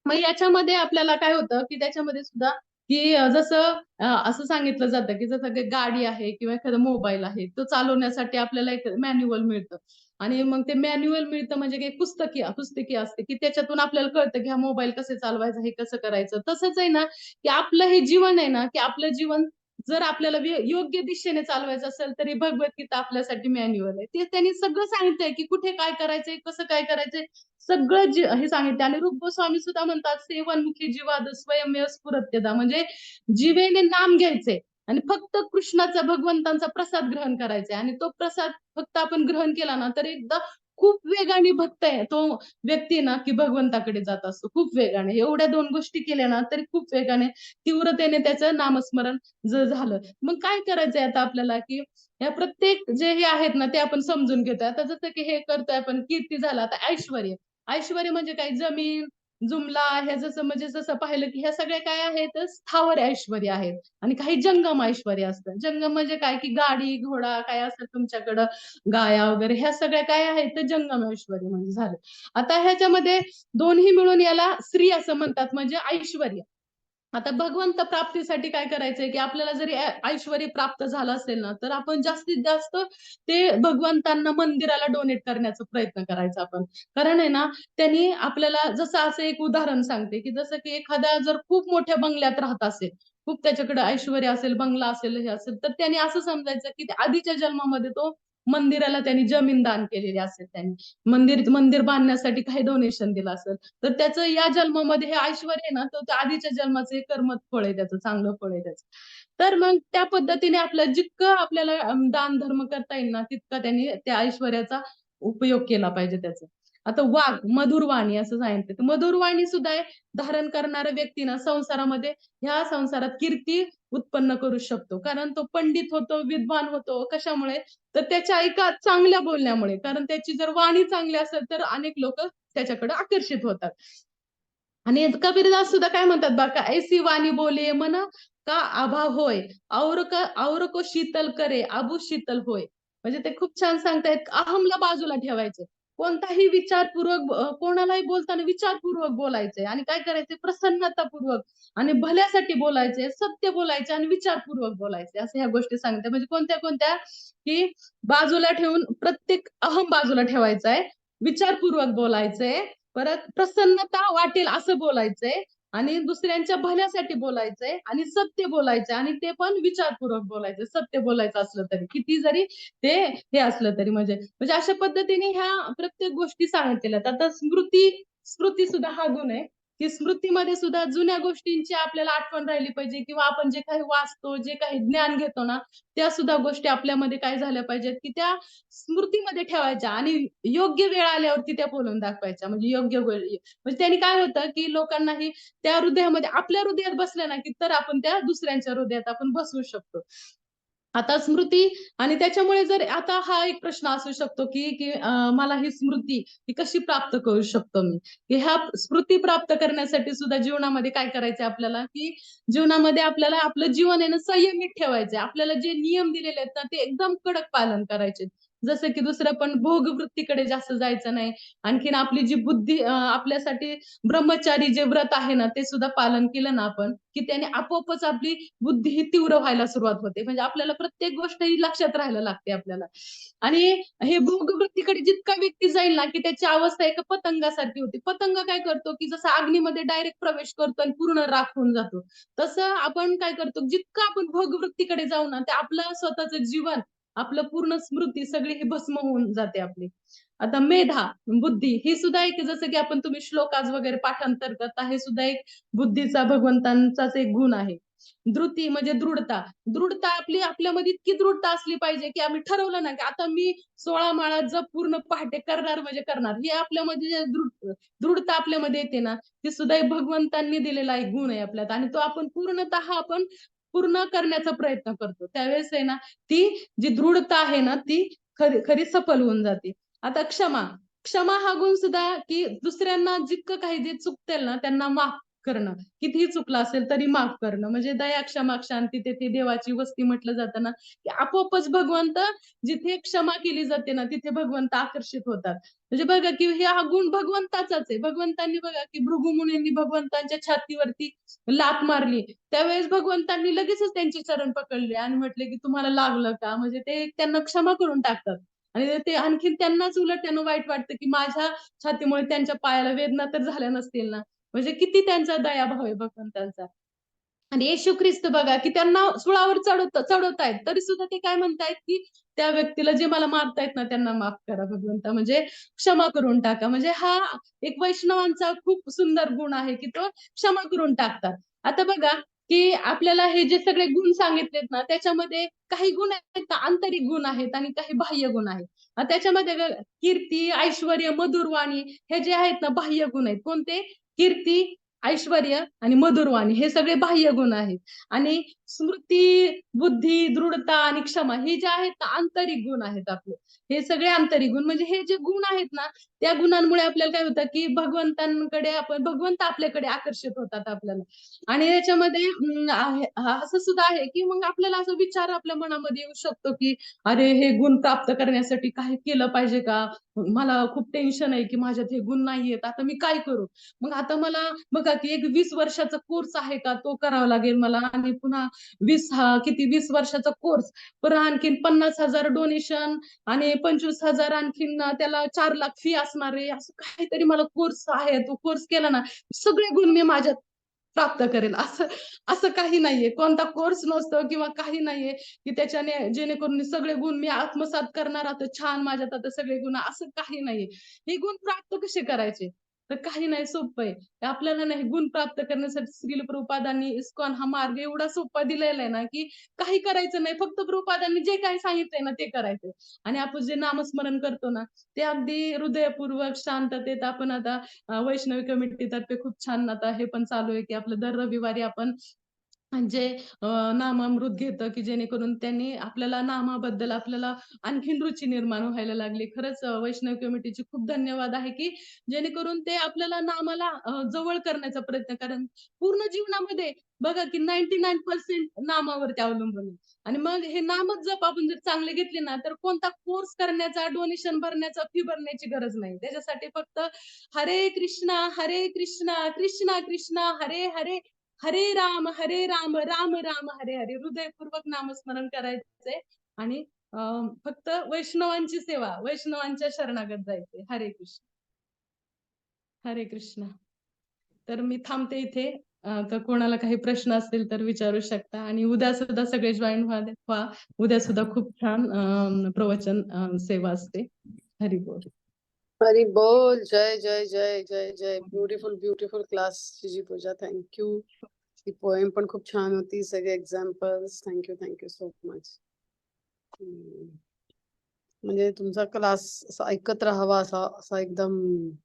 मग याच्यामध्ये आपल्याला काय होतं, की त्याच्यामध्ये सुद्धा, की जसं असं सांगितलं जातं, की जसं काही गाडी आहे किंवा एखादा मोबाईल आहे, तो चालवण्यासाठी आपल्याला एक मॅन्युअल मिळतं. आणि मग ते मॅन्युअल मिळतं म्हणजे काही पुस्तकी असते, की त्याच्यातून आपल्याला कळतं, की हा मोबाईल कसे चालवायचा, हे कसं करायचं. तसंच आहे ना, की आपलं हे जीवन आहे ना, की आपलं जीवन जर आपल्याला योग्य दिशेने चालवायचं असेल, तरी भगवद्गीता आपल्यासाठी मॅन्युअल आहे. ते त्यांनी सगळं सांगितलंय, की कुठे काय करायचंय, कसं काय करायचंय, सगळं हे सांगितलं. आणि रूप गोस्वामी सुद्धा म्हणतात, सेवनमुखी जीवाद स्वयंमेव स्फुरत्यदा, म्हणजे जिवेने नाम घ्यायचे आणि फक्त कृष्णाचा, भगवंतांचा प्रसाद ग्रहण करायचा आणि तो प्रसाद फक्त आपण ग्रहण केला ना, तर एकदा खूप वेगाने भक्त आहे तो व्यक्ती ना, की भगवंताकडे जात असतो खूप वेगाने. एवढ्या 2 गोष्टी केल्या ना, तरी खूप वेगाने तीव्रतेने त्याचं नामस्मरण झालं. मग काय करायचंय आता आपल्याला, की या प्रत्येक जे हे आहेत ना, ते आपण समजून घेतोय. आता जसं की हे करतोय आपण, कीर्ती झाला, आता ऐश्वर्य. ऐश्वर्य म्हणजे काय, जमीन, जुमला, हे जसं म्हणजे जसं पाहिलं, की ह्या सगळ्या काय आहेत, स्थावर ऐश्वर्य आहेत आणि काही जंगम ऐश्वर्य असतं. जंगम म्हणजे काय, की गाडी, घोडा काय असेल तुमच्याकडं, गाया वगैरे ह्या सगळ्या काय आहेत, तर जंगम ऐश्वर्य म्हणजे झालं. आता ह्याच्यामध्ये दोन्ही मिळून याला स्त्री असं म्हणतात, म्हणजे ऐश्वर्य. आता भगवंत प्राप्तीसाठी काय करायचंय, की आपल्याला जरी ऐश्वर्य प्राप्त झालं असेल ना, तर आपण जास्तीत जास्त ते भगवंतांना मंदिराला डोनेट करण्याचा प्रयत्न करायचा आपण. कारण आहे ना, त्यांनी आपल्याला जसं असं एक उदाहरण सांगते, की जसं की एखादा जर खूप मोठ्या बंगल्यात राहत असेल, खूप त्याच्याकडे ऐश्वर्य असेल, बंगला असेल, हे असेल, तर त्यांनी असं समजायचं, की आधीच्या जन्मामध्ये तो मंदिराला त्यांनी जमीन दान केलेली असेल त्यांनी. मंदिर मंदिर बांधण्यासाठी काही डोनेशन दिलं असेल. तर त्याचं या जन्मामध्ये हे ऐश्वर्य आहे ना, तर ते आधीच्या जन्माचं हे कर्मच फळ आहे त्याचं, चांगलं फळ आहे त्याचं. तर मग त्या पद्धतीने आपलं जितकं आपल्याला दान धर्म करता येईल ना, तितका त्यांनी त्या ऐश्वर्याचा उपयोग केला पाहिजे त्याचा. आता वाघ, मधुरवाणी असं सांगितलं. तर मधुरवाणी सुद्धा आहे, धारण करणारा व्यक्ती ना संसारामध्ये, ह्या संसारात कीर्ती उत्पन्न करू शकतो. कारण तो पंडित होतो, विद्वान होतो. कशामुळे? तर त्याच्या एका चांगल्या बोलण्यामुळे. कारण त्याची जर वाणी चांगली असेल, तर अनेक लोक त्याच्याकडे आकर्षित होतात. आणि कबीरदास सुद्धा काय म्हणतात बघा, ऐसी वाणी बोले मन का आभा होय, और को शीतल करे आबू शीतल होय. म्हणजे ते खूप छान सांगतायत, अहमला बाजूला ठेवायचं. कोणताही विचारपूर्वक कोणालाही बोलताना विचारपूर्वक बोलायचंय आणि काय करायचंय, प्रसन्नतापूर्वक आणि भल्यासाठी बोलायचे, सत्य बोलायचे आणि विचारपूर्वक बोलायचे, असं ह्या गोष्टी सांगतात. म्हणजे कोणत्या कोणत्या, की बाजूला ठेवून प्रत्येक अहम बाजूला ठेवायचा आहे विचारपूर्वक बोलायचंय, परत प्रसन्नता वाटेल असं बोलायचंय आणि दुसऱ्यांच्या भल्यासाठी बोलायचंय आणि सत्य बोलायचंय आणि ते पण विचारपूर्वक बोलायचं. सत्य बोलायचं असलं तरी, किती जरी ते हे असलं तरी म्हणजे अशा पद्धतीने ह्या प्रत्येक गोष्टी सांगितलेल्या आहेत. आता स्मृती सुद्धा हा गुण आहे, की स्मृतीमध्ये सुद्धा जुन्या गोष्टींची आपल्याला आठवण राहिली पाहिजे किंवा आपण जे काही वाचतो, जे काही ज्ञान घेतो ना, त्या सुद्धा गोष्टी आपल्यामध्ये काय झाल्या पाहिजेत, की त्या स्मृतीमध्ये ठेवायच्या आणि योग्य वेळ आल्यावरती त्या बोलून दाखवायच्या. म्हणजे योग्य वेळ म्हणजे त्यांनी काय होतं, की लोकांनाही त्या हृदयामध्ये आपल्या हृदयात बसल्या ना, की तर आपण त्या दुसऱ्यांच्या हृदयात आपण बसवू शकतो. आता स्मृती आणि त्याच्यामुळे जर आता हा एक प्रश्न असू शकतो, की मला ही स्मृती ही कशी प्राप्त करू शकतो मी? की ह्या स्मृती प्राप्त करण्यासाठी सुद्धा जीवनामध्ये काय करायचंय आपल्याला, की जीवनामध्ये आपल्याला आपलं जीवन आहे ना संयमित ठेवायचंय. आपल्याला जे नियम दिलेले आहेत ना, ते एकदम कडक पालन करायचे. जसं की दुसरं पण भोगवृत्तीकडे जास्त जायचं नाही. आणखीन आपली जी बुद्धी आपल्यासाठी ब्रह्मचारी जे व्रत आहे ना, ते सुद्धा पालन केलं ना आपण, की त्याने आपोआपच आपली बुद्धी ही तीव्र व्हायला सुरुवात होते. म्हणजे आपल्याला प्रत्येक गोष्ट ही लक्षात राहायला लागते आपल्याला. आणि हे भोगवृत्तीकडे जितका व्यक्ती जाईल ना, की त्याची अवस्था एका पतंगासारखी होती. पतंग काय करतो, की जसा अग्नीमध्ये डायरेक्ट प्रवेश करतो आणि पूर्ण राख होऊन जातो. तसं आपण काय करतो, जितकं आपण भोगवृत्तीकडे जाऊ ना, ते आपलं स्वतःचं जीवन, आपलं पूर्ण स्मृती सगळी ही भस्म होऊन जाते आपली. आता मेधा, बुद्धी ही सुद्धा एक जसं की आपण तुम्ही श्लोकाज वगैरे पाठांतर करता, हे सुद्धा एक बुद्धीचा भगवंतांचाच एक गुण आहे. धृती म्हणजे दृढता. दृढता आपली आपल्यामध्ये इतकी दृढता असली पाहिजे, की आम्ही ठरवलं ना, की आता मी 16 माळा जप पूर्ण पहाटे करणार म्हणजे करणार. हे आपल्यामध्ये जे दृढता आपल्यामध्ये येते ना, ती सुद्धा एक भगवंतांनी दिलेला एक गुण आहे आपल्यात आणि तो आपण पूर्णतः आपण पूर्ण करण्याचा प्रयत्न करतो. त्यावेळेस आहे ना, ती जी दृढता आहे ना, ती खरी खरी सफल होऊन जाते. आता क्षमा. क्षमा हा गुण सुद्धा, की दुसऱ्यांना जितकं काही जे चुकतील ना, त्यांना माफ करणं. कितीही चुकलं असेल तरी माफ करणं. म्हणजे दया, क्षमा, शांती तेथे देवाची वस्ती म्हटलं जातं ना, की आपोआपच भगवंत जिथे क्षमा केली जाते ना, तिथे भगवंत आकर्षित होतात. म्हणजे बघा, की हे हा गुण भगवंताचाच आहे. भगवंतांनी बघा, की भृगुमुनींनी भगवंतांच्या छातीवरती लाथ मारली. त्यावेळेस भगवंतांनी लगेचच त्यांचे चरण पकडले आणि म्हटले, की "तुम्हाला लागलं का?" म्हणजे ते त्यांना क्षमा करून टाकतात. आणि ते आणखीन त्यांनाच उलट त्यांना वाईट वाटतं, की माझ्या छातीमुळे त्यांच्या पायाला वेदना तर झाल्या नसतील ना. म्हणजे किती त्यांचा दयाभाव आहे भगवंतांचा. आणि येशू ख्रिस्त बघा, की त्यांना सुळावर चढवतायत, तरी सुद्धा ते काय म्हणतायत, की त्या व्यक्तीला जे मला मारतायत ना, त्यांना माफ करा भगवंता. म्हणजे क्षमा करून टाका. म्हणजे हा एक वैष्णवांचा खूप सुंदर गुण आहे, की तो क्षमा करून टाकतात. आता बघा, की आपल्याला हे जे सगळे गुण सांगितलेत ना, त्याच्यामध्ये काही गुण आहेत ना, आंतरिक गुण आहेत आणि काही बाह्य गुण आहेत. त्याच्यामध्ये कीर्ती, ऐश्वर्य, मधुरवाणी हे जे आहेत ना, बाह्य गुण आहेत. कोणते? कीर्ती, ऐश्वर्य आणि मधुरवाणी हे सगळे बाह्य गुण आहेत. आणि स्मृती, बुद्धी, दृढता आणि क्षमा हे जे आहेत ना आंतरिक गुण आहेत आपले. हे सगळे आंतरिक गुण म्हणजे हे जे गुण आहेत ना, त्या गुणांमुळे आपल्याला काय होतं, की भगवंत आपल्याकडे आकर्षित होतात आपल्याला. आणि याच्यामध्ये असं सुद्धा आहे, की मग आपल्याला असा विचार आपल्या मनामध्ये येऊ शकतो, की अरे हे गुण प्राप्त करण्यासाठी काही केलं पाहिजे का? मला खूप टेन्शन आहे, की माझ्यात हे गुण नाहीयेत. आता मी काय करू? मग आता मला बघा की एक 20 वर्षाचा कोर्स आहे का तो करावा लागेल मला आणि पुन्हा 20 वर्षाचा कोर्स पुन्हा आणखीन 50,000 डोनेशन आणि 25,000 आणखीन त्याला 4 लाख फी असणार आहे असं काहीतरी मला कोर्स आहे तो कोर्स केला ना सगळे गुण मी माझ्यात प्राप्त करेल असं असं काही नाहीये कोणता कोर्स नसतो किंवा काही नाहीये की त्याच्याने जेणेकरून सगळे गुण मी आत्मसात करणार आता छान माझ्यात आता सगळे गुण असं काही नाहीये हे गुण प्राप्त कसे करायचे तर काही नाही सोपं आहे. आपल्याला नाही गुण प्राप्त करण्यासाठी श्रील प्रभुपादांनी इस्कॉन हा मार्ग एवढा सोपा दिलेला आहे ना, की काही करायचं नाही. फक्त प्रभुपादांनी जे काही सांगितलंय ना, ते करायचं. आणि आपण जे नामस्मरण करतो ना, ते अगदी हृदयपूर्वक शांततेत आपण आता वैष्णवी कमिटीतर्फे खूप छान आता हे पण चालू आहे, की आपलं दर रविवारी आपण म्हणजे नामामृत घेतं, की जेणेकरून त्यांनी आपल्याला नामाबद्दल आपल्याला आणखीन रुची निर्माण व्हायला लागली. खरंच वैष्णव कमिटीचे खूप धन्यवाद आहे, की जेणेकरून ते आपल्याला नामाला जवळ करण्याचा प्रयत्न कारण पूर्ण जीवनामध्ये बघा, की 99% नामावरती अवलंबून आहे. आणि मग हे नामच जप आपण जर चांगले घेतले ना, तर कोणता कोर्स करण्याचा, डोनेशन भरण्याचा, फी भरण्याची गरज नाही. त्याच्यासाठी फक्त हरे कृष्णा, कृष्णा कृष्णा, हरे हरे, हरे राम राम राम हरे हरे हृदयपूर्वक नामस्मरण करायचंय आणि फक्त वैष्णवांची सेवा, वैष्णवांच्या शरणागत जायचे. हरे कृष्ण. हरे कृष्ण. तर मी थांबते इथे. तर कोणाला काही प्रश्न असतील तर विचारू शकता आणि उद्या सुद्धा सगळे जॉईन व्हा. उद्या सुद्धा खूप छान प्रवचन सेवा असते. हरी बोल. हरी बोल. जय जय जय जय जय. ब्युटिफुल ब्युटिफुल क्लास जी पूजा. थँक्यू. ही पोएम पण खूप छान होती. सगळे एक्झाम्पल्स. Thank you so much. म्हणजे तुमचा क्लास ऐकत राहावा असा एकदम काही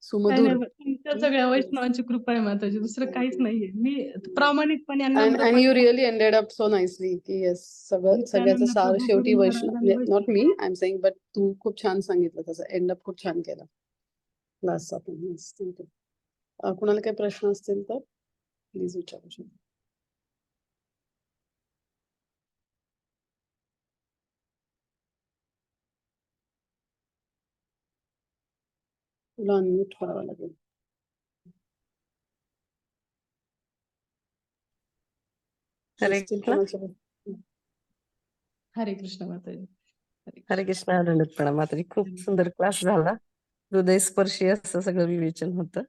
सुमधुर. नाही, तुमच्या सगळ्या वैष्णवांची कृपा आहे माताजी, दुसरं काहीच नाहीये. मी प्रामाणिकपणे अँड नम्रपणे you really ended up so nicely की येस सगळ्याचं नित्यानंद सार प्रभू शेवटी गुरु वैष्णव. महाराजांनी नॉट मी आय एम सेइंग बट तू खूप छान सांगितलं. त्याचा एंड अप खूप छान केला क्लास आपण. थँक्यू. कुणाला काही प्रश्न असतील तर प्लीज विचारू शकता. तुला अनम्यूट करावं लागेल. हरे असतील कृष्ण. कोणाचे? हरे कृष्ण माताजी. हरे कृष्ण. दंडवत माताजी. खूप सुंदर क्लास झाला. हृदयस्पर्शी असं सगळं विवेचन होतं.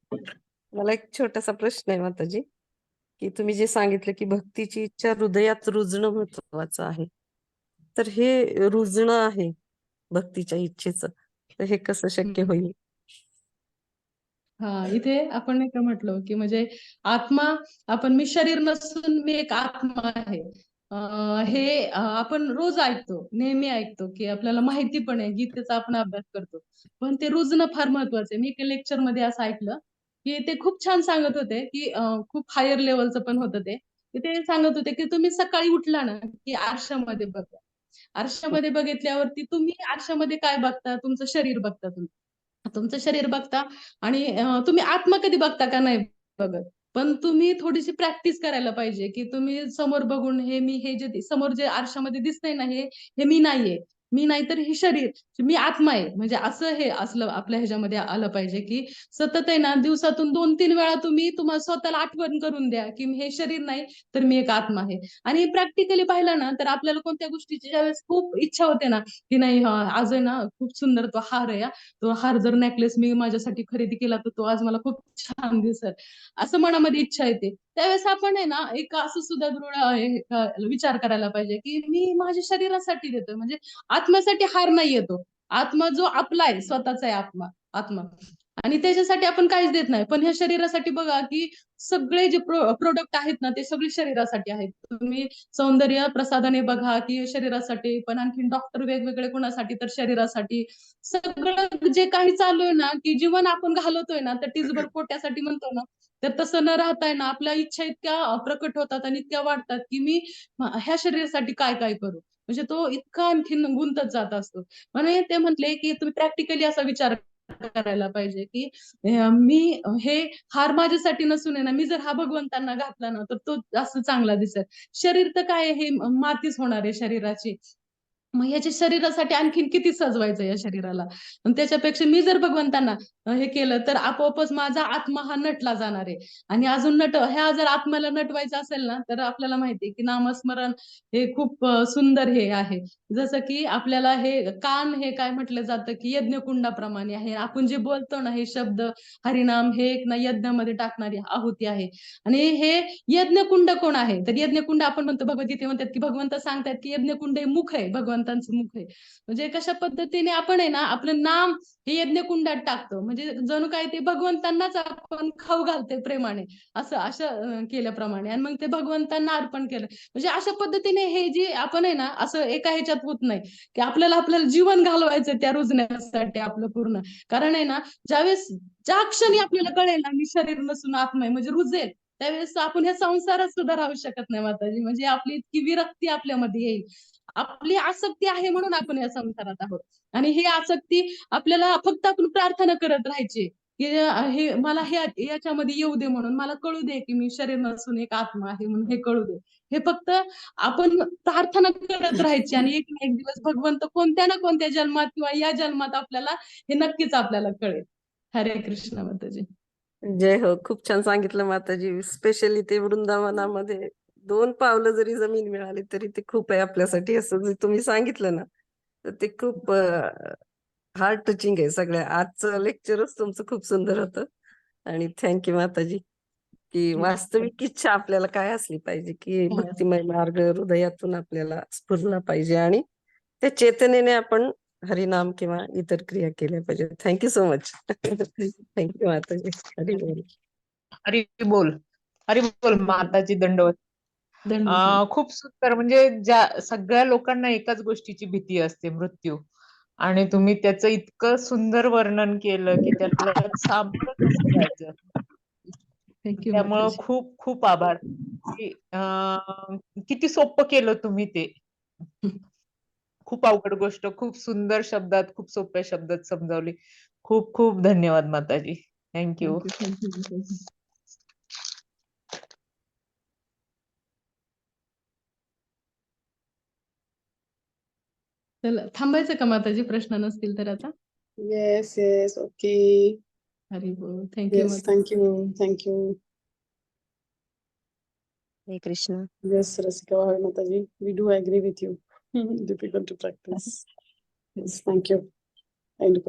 मला एक छोटासा प्रश्न आहे माताजी, की तुम्ही जे सांगितलं की भक्तीची इच्छा हृदयात रुजणं महत्वाचं आहे, तर हे रुजणं आहे भक्तीच्या इच्छेचं, तर हे कसं शक्य होईल? हा, इथे आपण नाही का म्हटलं की म्हणजे आत्मा, मी शरीर नसून मी एक आत्मा आहे. हे आपण रोज ऐकतो, नेहमी ऐकतो, की आपल्याला माहिती पण आहे, गीतेचा आपण अभ्यास करतो. पण ते रुजणं फार महत्वाचं आहे. मी एका लेक्चर मध्ये असं ऐकलं की ते खूप छान सांगत होते, की खूप हायर लेवलचं पण होतं ते. की ते सांगत होते की तुम्ही सकाळी उठला ना की आरशामध्ये बघा. आरशामध्ये बघितल्यावरती तुम्ही आरशामध्ये काय बघता? तुमचं शरीर बघता तुम्ही. तुमचं शरीर बघता आणि तुम्ही आत्मा कधी बघता का नाही बघत. पण तुम्ही थोडीशी प्रॅक्टिस करायला पाहिजे, की तुम्ही समोर बघून हे जे समोर जे आरशामध्ये दिसतंय ना हे मी नाहीये. मी नाही तर हे शरीर, मी आत्मा आहे. म्हणजे असं हे असलं आपल्या ह्याच्यामध्ये आलं पाहिजे, की सतत आहे ना दिवसातून 2-3 वेळा तुम्ही तुम्हाला स्वतःला आठवण करून द्या, की हे शरीर नाही तर मी एक आत्मा आहे. आणि प्रॅक्टिकली पाहिलं ना तर आपल्याला कोणत्या गोष्टीची ज्यावेळेस खूप इच्छा होते ना, की नाही आज आहे ना खूप सुंदर तो हार आहे, तो हार जर नेकलेस मी माझ्यासाठी खरेदी केला तर तो आज मला खूप छान दिसेल, असं मनामध्ये इच्छा येते. त्यावेळेस आपण आहे ना एक असं सुद्धा दृढ विचार करायला पाहिजे, की मी माझ्या शरीरासाठी देतोय, म्हणजे आत्म्यासाठी हार नाही येतो. आत्मा जो आपला आहे, स्वतःचा आहे आत्मा. आत्मा आणि त्याच्यासाठी आपण काहीच देत नाही. पण ह्या शरीरासाठी बघा, की सगळे जे प्रोडक्ट आहेत ना ते सगळे शरीरासाठी आहेत. तुम्ही सौंदर्य प्रसाधने बघा, की शरीरासाठी, पण आणखीन डॉक्टर वेगवेगळे कोणासाठी तर शरीरासाठी. सगळं जे काही चालू आहे ना, की जीवन आपण घालवतोय ना, तर टिचभर पोट्यासाठी म्हणतो ना, तर तसं न राहताय ना, आपल्या इच्छा इतक्या प्रकट होतात आणि इतक्या वाढतात, की मी ह्या शरीरासाठी काय काय करू. म्हणजे तो इतका आणखीन गुंतत जात असतो. म्हणून ते म्हटले, की तुम्ही प्रॅक्टिकली असा विचार करायला पाहिजे, की मी हे हार माझ्यासाठी नसून आहे ना, मी जर हा भगवंतांना घातला ना, तर तो जास्त चांगला दिसेल. शरीर तर काय हे मातीच होणार आहे शरीराची. मग ह्याच्या शरीरासाठी आणखीन किती सजवायचं या शरीराला. आणि त्याच्यापेक्षा मी जर भगवंतांना हे केलं तर आपोआपच माझा आत्मा हा नटला जाणार आहे. आणि अजून ह्या जर आत्म्याला नटवायचं असेल ना, तर आपल्याला माहिती आहे की नामस्मरण हे खूप सुंदर हे आहे. जसं की आपल्याला हे कान हे काय म्हटलं जातं, की यज्ञकुंडाप्रमाणे आहे. आपण जे बोलतो ना हे शब्द, हरिनाम हे एक ना यज्ञामध्ये टाकणारी आहुती आहे. आणि हे यज्ञकुंड कोण आहे? तर यज्ञकुंड आपण म्हणतो, भगवद्गीते म्हणतात, की भगवंत सांगतात, की यज्ञकुंड हे मुख आहे, भगवंतांचं मुख आहे. म्हणजे कशा पद्धतीने आपण आहे ना, आपलं नाम हे यज्ञकुंडात टाकतो. म्हणजे जणू काय ते भगवंतांनाच आपण खाऊ घालतोय प्रेमाने. असं केल्याप्रमाणे आणि मग ते भगवंतांना अर्पण केलं. म्हणजे अशा पद्धतीने हे जे आपण आहे ना, असं एका ह्याच्यात होत नाही, की आपल्याला जीवन घालवायचं त्या रुजण्यासाठी आपलं पूर्ण. कारण आहे ना, ज्या क्षणी आपल्याला कळेल ना, मी शरीर नसून आत्मा आहे, म्हणजे रुजेल, त्यावेळेस आपण ह्या संसारात सुद्धा राहू शकत नाही माताजी. म्हणजे आपली इतकी विरक्ती आपल्यामध्ये येईल. आपली आसक्ती आहे म्हणून आपण या संसारात आहोत. आणि ही आसक्ती आपल्याला फक्त आपण प्रार्थना करत राहायची, की हे मला याच्यामध्ये येऊ दे, म्हणून मला कळू दे की मी शरीर नसून एक आत्मा आहे, म्हणून हे कळू दे. हे फक्त आपण प्रार्थना करत राहायची आणि एक ना एक दिवस भगवंत कोणत्या ना कोणत्या जन्मात किंवा या जन्मात आपल्याला हे नक्कीच आपल्याला कळेल. हरे कृष्ण माताजी. जय हो. खूप छान सांगितलं माताजी. स्पेशली ते वृंदावनामध्ये 2 पावलं जरी जमीन मिळाली तरी ते खूप आहे आपल्यासाठी, असं जे तुम्ही सांगितलं ना, तर ते खूप हार्ट टचिंग आहे. सगळ्या आजचं लेक्चरच तुमचं खूप सुंदर होतं. आणि थँक्यू माताजी, की वास्तविक इच्छा आपल्याला काय असली पाहिजे, की भक्तिमय मार्ग हृदयातून आपल्याला स्फुरला पाहिजे आणि त्या चेतनेने आपण हरिनाम किंवा इतर क्रिया केल्या पाहिजे. Thank you so much. थँक्यू माताजी. हरी बोल. हरी बोल. हरी बोल. माताजी दंडवत. धन्यवाद. खूप सुंदर. म्हणजे ज्या सगळ्या लोकांना एकाच गोष्टीची भीती असते, मृत्यू. आणि तुम्ही त्याचं इतकं सुंदर वर्णन केलं की त्याला सामोरं कसं जायचं. थँक्यू त्यामुळं माताजी. खूप खूप आभार. की किती सोपं केलं तुम्ही ते. खूप अवघड गोष्ट खूप सुंदर शब्दात, खूप सोप्या शब्दात समजावली. खूप खूप धन्यवाद माताजी. थँक्यू. थँक्यू माताजी. चला थांबायचं का माताजी, प्रश्न नसतील तर आता? Yes, yes, okay. हरी बोल. थँक्यू Yes, माताजी. thank you, thank you. हरे Krishna. Yes, Rasika Bhai Mataji, we do agree with you. Difficult to practice. Yes, thank you. End of